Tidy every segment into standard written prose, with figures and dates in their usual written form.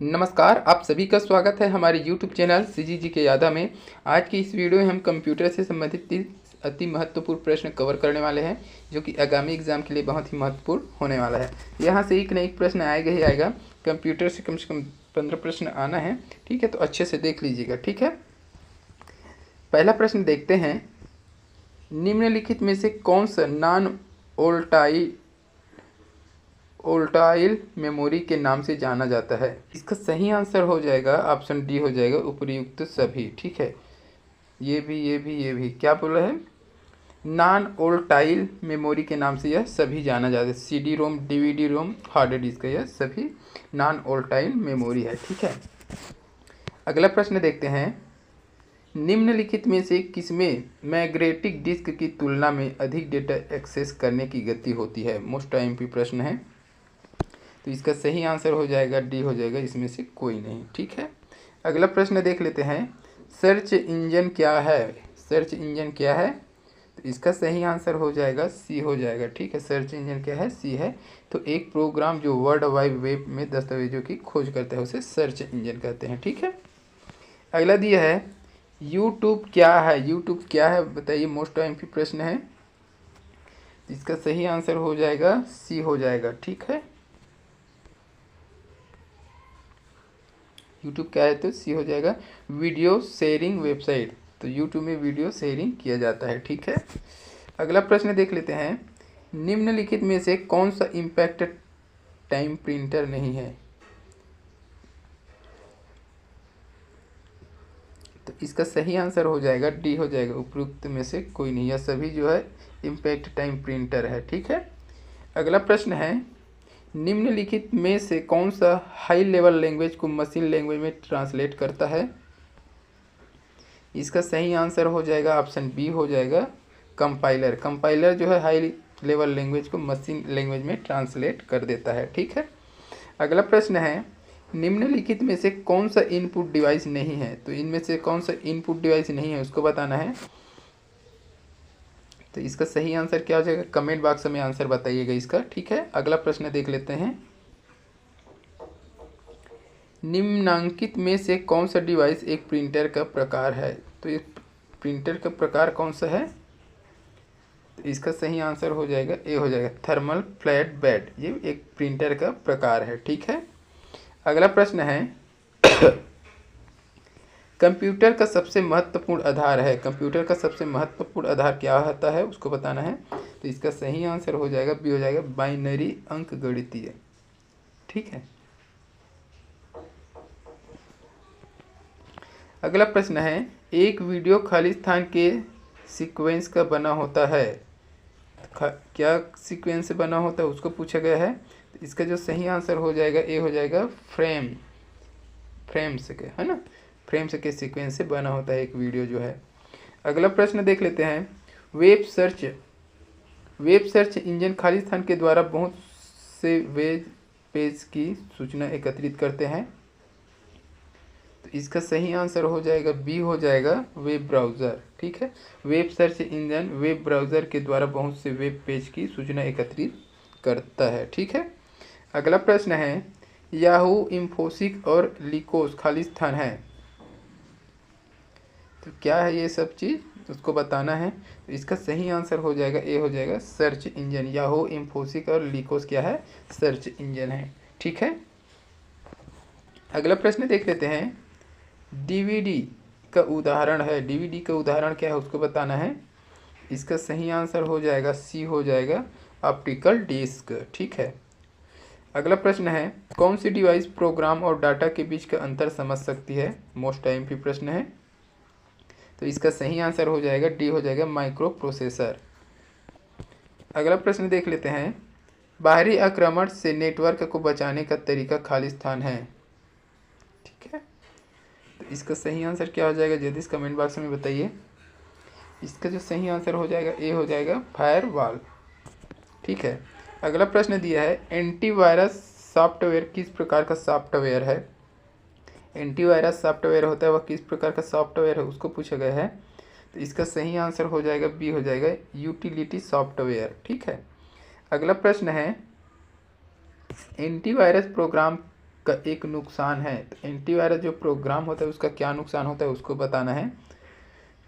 नमस्कार, आप सभी का स्वागत है हमारे YouTube चैनल CGG के यादा में। आज की इस वीडियो में हम कंप्यूटर से संबंधित 30 अति महत्वपूर्ण प्रश्न कवर करने वाले हैं, जो कि आगामी एग्जाम के लिए बहुत ही महत्वपूर्ण होने वाला है। यहाँ से एक न एक प्रश्न आएगा ही आएगा। कंप्यूटर से कम 15 प्रश्न आना है, ठीक है? तो अच्छे से देख लीजिएगा, ठीक है। पहला प्रश्न देखते हैं। निम्नलिखित में से कौन सा नॉन वोलेटाइल मेमोरी के नाम से जाना जाता है? इसका सही आंसर हो जाएगा ऑप्शन डी हो जाएगा, उपयुक्त सभी, ठीक है। ये भी क्या बोला है? नॉन वोलेटाइल मेमोरी के नाम से यह सभी जाना जाता है। CD रोम, DVD रोम, हार्ड डिस्क, यह सभी नॉन वोलेटाइल मेमोरी है, ठीक है। अगला प्रश्न देखते हैं। निम्नलिखित में से किसमें मैग्नेटिक डिस्क की तुलना में अधिक डेटा एक्सेस करने की गति होती है? मोस्ट IMP प्रश्न है, तो इसका सही आंसर हो जाएगा डी हो जाएगा, इसमें से कोई नहीं, ठीक है। अगला प्रश्न देख लेते हैं। सर्च इंजन क्या है? सर्च इंजन क्या है? तो इसका सही आंसर हो जाएगा सी हो जाएगा, ठीक है। सर्च इंजन क्या है? सी है। तो एक प्रोग्राम जो वर्ल्ड वाइड वेब में दस्तावेजों की खोज करता है उसे सर्च इंजन कहते हैं, ठीक है। अगला दिया है यूट्यूब क्या है? यूट्यूब क्या है बताइए, मोस्ट IMP प्रश्न है। इसका सही आंसर हो जाएगा सी हो जाएगा, ठीक है। यूट्यूब क्या है? तो सी हो जाएगा, वीडियो शेयरिंग वेबसाइट। तो यूट्यूब में वीडियो शेयरिंग किया जाता है, ठीक है। अगला प्रश्न देख लेते हैं। निम्नलिखित में से कौन सा इम्पैक्ट टाइम प्रिंटर नहीं है? तो इसका सही आंसर हो जाएगा डी हो जाएगा, उपयुक्त में से कोई नहीं। यह सभी जो है इम्पैक्ट टाइम प्रिंटर है, ठीक है। अगला प्रश्न है। निम्नलिखित में से कौन सा हाई लेवल लैंग्वेज को मशीन लैंग्वेज में ट्रांसलेट करता है? इसका सही आंसर हो जाएगा ऑप्शन बी हो जाएगा, कंपाइलर। कंपाइलर जो है हाई लेवल लैंग्वेज को मशीन लैंग्वेज में ट्रांसलेट कर देता है, ठीक है। अगला प्रश्न है। निम्नलिखित में से कौन सा इनपुट डिवाइस नहीं है? तो इनमें से कौन सा इनपुट डिवाइस नहीं है उसको बताना है। तो इसका सही आंसर क्या हो जाएगा? कमेंट बॉक्स में आंसर बताइएगा इसका, ठीक है। अगला प्रश्न देख लेते हैं। निम्नांकित में से कौन सा डिवाइस एक प्रिंटर का प्रकार है? तो ये प्रिंटर का प्रकार कौन सा है? तो इसका सही आंसर हो जाएगा ए हो जाएगा, थर्मल फ्लैट बेड। ये एक प्रिंटर का प्रकार है, ठीक है। अगला प्रश्न है। कंप्यूटर का सबसे महत्वपूर्ण आधार है। कंप्यूटर का सबसे महत्वपूर्ण आधार क्या होता है उसको बताना है। तो इसका सही आंसर हो जाएगा बी हो जाएगा, बाइनरी अंकगणितीय, ठीक है। अगला प्रश्न है। एक वीडियो खाली स्थान के सीक्वेंस का बना होता है। क्या सीक्वेंस से बना होता है उसको पूछा गया है। तो इसका जो सही आंसर हो जाएगा ए हो जाएगा, फ्रेम से के, है ना। फ्रेम से के सीक्वेंस से बना होता है एक वीडियो जो है। अगला प्रश्न देख लेते हैं। वेब सर्च इंजन खाली स्थान के द्वारा बहुत से वेब पेज की सूचना एकत्रित करते हैं। तो इसका सही आंसर हो जाएगा बी हो जाएगा, वेब ब्राउज़र, ठीक है। Web search engine web browser के द्वारा बहुत से वेब पेज की सूचना एकत्रित करता है, ठीक है। अगला प्रश्न है। याहू, इंफोसिस और लिकोस खाली स्थान है। तो क्या है ये सब चीज़ उसको बताना है। तो इसका सही आंसर हो जाएगा ए हो जाएगा, सर्च इंजन। याहू, इंफोसिस और लिकोस क्या है? सर्च इंजन है, ठीक है। अगला प्रश्न देख लेते हैं। DVD का उदाहरण है। DVD का उदाहरण क्या है उसको बताना है। इसका सही आंसर हो जाएगा सी हो जाएगा, ऑप्टिकल डिस्क, ठीक है। अगला प्रश्न है। कौन सी डिवाइस प्रोग्राम और डाटा के बीच का अंतर समझ सकती है? मोस्ट IMP प्रश्न है। तो इसका सही आंसर हो जाएगा डी हो जाएगा, माइक्रो प्रोसेसर। अगला प्रश्न देख लेते हैं। बाहरी आक्रमण से नेटवर्क को बचाने का तरीका खाली स्थान है, ठीक है। तो इसका सही आंसर क्या हो जाएगा जल्दी इस कमेंट बॉक्स में बताइए। इसका जो सही आंसर हो जाएगा ए हो जाएगा, फायरवॉल, ठीक है। अगला प्रश्न दिया है। एंटीवायरस सॉफ्टवेयर किस प्रकार का सॉफ्टवेयर है? एंटीवायरस सॉफ्टवेयर होता है वह किस प्रकार का सॉफ्टवेयर है उसको पूछा गया है। तो इसका सही आंसर हो जाएगा बी हो जाएगा, यूटिलिटी सॉफ्टवेयर, ठीक है। अगला प्रश्न है। एंटीवायरस प्रोग्राम का एक नुकसान है। तो एंटीवायरस जो प्रोग्राम होता है उसका क्या नुकसान होता है उसको बताना है।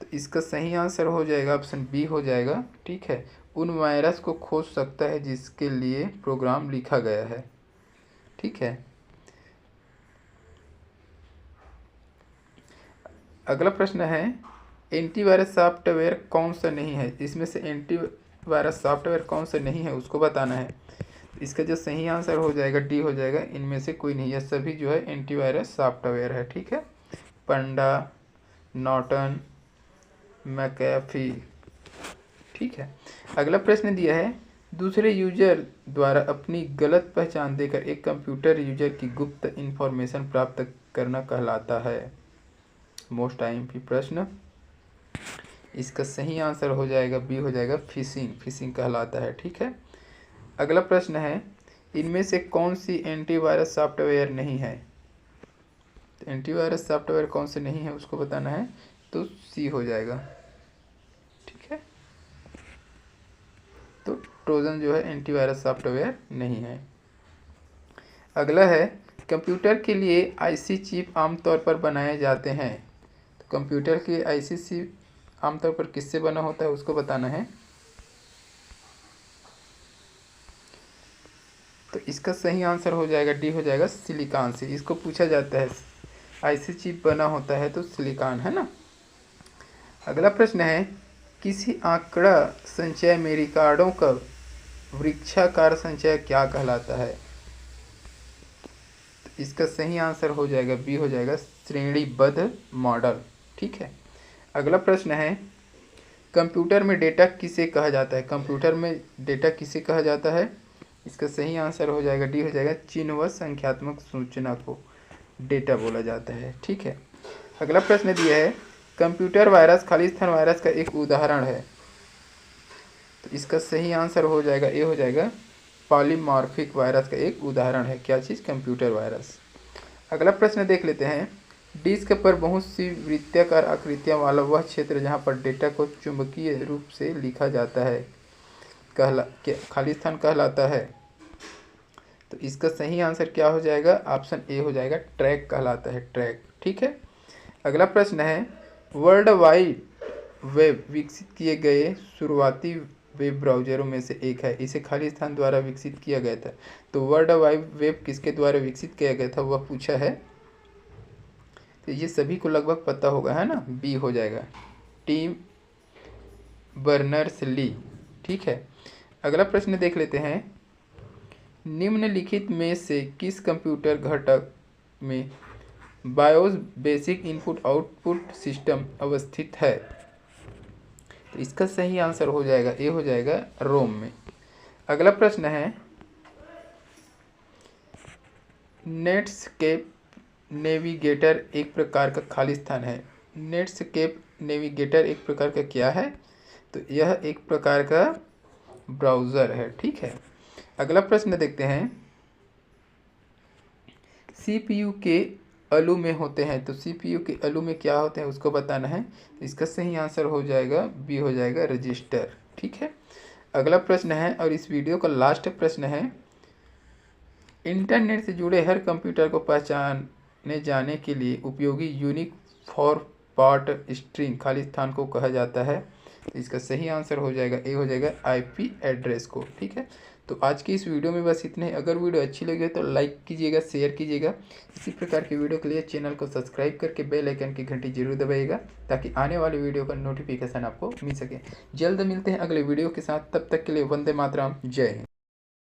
तो इसका सही आंसर हो जाएगा ऑप्शन बी हो जाएगा। ठीक है, उन वायरस को खोज सकता है जिसके लिए प्रोग्राम लिखा गया है। ठीक है, अगला प्रश्न है एंटीवायरस सॉफ्टवेयर कौन सा नहीं है। इसमें से एंटीवायरस सॉफ्टवेयर कौन सा नहीं है उसको बताना है। इसका जो सही आंसर हो जाएगा डी हो जाएगा, इनमें से कोई नहीं, यह सभी जो है एंटीवायरस सॉफ्टवेयर है। ठीक है, पंडा, नॉर्टन, मैकेफी। ठीक है, अगला प्रश्न दिया है दूसरे यूजर द्वारा अपनी गलत पहचान देकर एक कंप्यूटर यूजर की गुप्त इंफॉर्मेशन प्राप्त करना कहलाता है। मोस्ट आईएमपी प्रश्न, इसका सही आंसर हो जाएगा बी हो जाएगा, फिशिंग। फिशिंग कहलाता है। ठीक है, अगला प्रश्न है इनमें से कौन सी एंटीवायरस सॉफ्टवेयर नहीं है। तो एंटीवायरस सॉफ्टवेयर कौन से नहीं है उसको बताना है, तो सी हो जाएगा। ठीक है, तो ट्रोजन जो है एंटीवायरस सॉफ्टवेयर नहीं है। अगला है कंप्यूटर के लिए आईसी चिप आमतौर पर बनाए जाते हैं। तो कंप्यूटर के आईसी चिप आमतौर पर किससे बना होता है उसको बताना है। तो इसका सही आंसर हो जाएगा डी हो जाएगा, सिलिकॉन से। इसको पूछा जाता है आईसी चिप बना होता है तो सिलिकॉन है ना। अगला प्रश्न है किसी आंकड़ा संचय में रिकॉर्डों का वृक्षाकार संचय क्या कहलाता है। तो इसका सही आंसर हो जाएगा बी हो जाएगा, श्रेणीबद्ध मॉडल। ठीक है, अगला प्रश्न है कंप्यूटर में डेटा किसे कहा जाता है। कंप्यूटर में डेटा किसे कहा जाता है, इसका सही आंसर हो जाएगा डी हो जाएगा, चिन्ह व संख्यात्मक सूचना को डेटा बोला जाता है। ठीक है, अगला प्रश्न दिया है कंप्यूटर वायरस खाली स्थान वायरस का एक उदाहरण है। तो इसका सही आंसर हो जाएगा ए हो जाएगा, पॉलीमॉर्फिक वायरस का एक उदाहरण है क्या चीज़, कंप्यूटर वायरस। अगला प्रश्न देख लेते हैं डिस्क पर बहुत सी वृत्ताकार आकृतियां वाला वह क्षेत्र जहां पर डेटा को चुंबकीय रूप से लिखा जाता है खाली स्थान कहलाता है। तो इसका सही आंसर क्या हो जाएगा, ऑप्शन ए हो जाएगा, ट्रैक कहलाता है, ट्रैक। ठीक है, अगला प्रश्न है वर्ल्ड वाइड वेब विकसित किए गए शुरुआती वेब ब्राउजरों में से एक है, इसे खाली स्थान द्वारा विकसित किया गया था। तो वर्ल्ड वाइड वेब किसके द्वारा विकसित किया गया था वह पूछा है। तो ये सभी को लगभग पता होगा है ना, बी हो जाएगा, टिम बर्नर्स-ली। ठीक है, अगला प्रश्न देख लेते हैं निम्नलिखित में से किस कंप्यूटर घटक में BIOS basic input output system अवस्थित है। तो इसका सही आंसर हो जाएगा ए हो जाएगा, रोम में। अगला प्रश्न है नेटस्केप नेविगेटर एक प्रकार का खाली स्थान है। नेटस्केप नेविगेटर एक प्रकार का क्या है, तो यह एक प्रकार का ब्राउज़र है। ठीक है, अगला प्रश्न देखते हैं सीपीयू के अलू में होते हैं। तो सीपीयू के अलू में क्या होते हैं उसको बताना है। तो इसका सही आंसर हो जाएगा बी हो जाएगा, रजिस्टर। ठीक है, अगला प्रश्न है और इस वीडियो का लास्ट प्रश्न है इंटरनेट से जुड़े हर कंप्यूटर को पहचाने जाने के लिए उपयोगी यूनिक फॉर पार्ट स्ट्रिंग खाली स्थान को कहा जाता है। तो इसका सही आंसर हो जाएगा ए हो जाएगा, आईपी एड्रेस को। ठीक है, तो आज की इस वीडियो में बस इतने। अगर वीडियो अच्छी लगे तो लाइक कीजिएगा, शेयर कीजिएगा। इसी प्रकार की वीडियो के लिए चैनल को सब्सक्राइब करके बेल आइकन की घंटी जरूर दबाइएगा ताकि आने वाली वीडियो का नोटिफिकेशन आपको मिल सके। जल्द मिलते हैं अगले वीडियो के साथ, तब तक के लिए वंदे मातरम, जय हिंद।